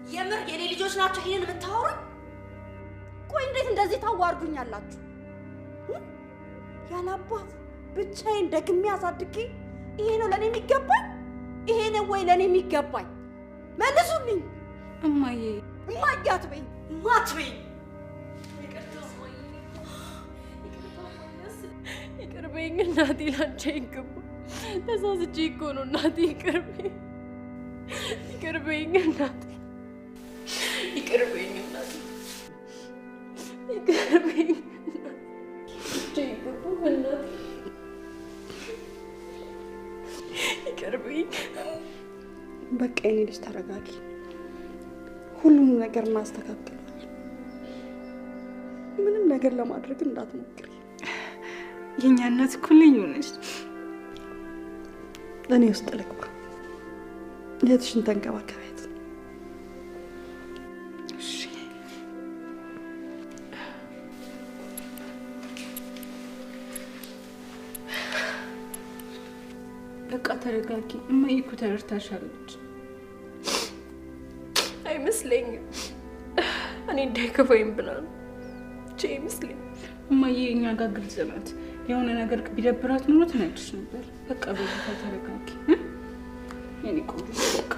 የምር የኔ ልጆች ናቸው ይሄን የምታወሩኝ? ቆይ እንዴት እንደዚህ ታዋርዱኛላችሁ? ያላባት ብቻዬን ደግሜ አሳድጌ ይሄ ነው ለኔ የሚገባኝ? ይሄ ነው ወይ ለኔ የሚገባኝ? መልሱልኝ። እማዬ አትበይኝ፣ አትበይኝ። ይቅር በይኝ እናቴ፣ ላንቺ አይገባም። ተሳስቼ እኮ ነው እናቴ። ይቅር በይኝ፣ ይቅር በይኝ እናቴ፣ ይቅር በይኝ እናቴ፣ ይቅር በይኝ እናቴ፣ ይቅር በይኝ። በቃ የኔ ልጅ ተረጋጊ። ሁሉንም ነገር እናስተካክላለን። ምንም ነገር ለማድረግ እንዳትሞክሪ። የኛ እናት እኮ ልዩ ነች። እኔ ውስጥ ልግባ። እህትሽን ተንከባከቢያት። እሺ በቃ ተረጋጊ። እማዬ እኮ ተረድታሻለች። አይመስለኝም እኔ እንዳይከፋኝ ብላ ነው እንጂ አይመስለኝም። እማዬ እኛ ጋር ግልጽ ናት። የሆነ ነገር ቢደብራት ኖሮ ትነግርሽ ነበር። በቃ በቃ ተረጋጊ የኔ ቆንጆ። በቃ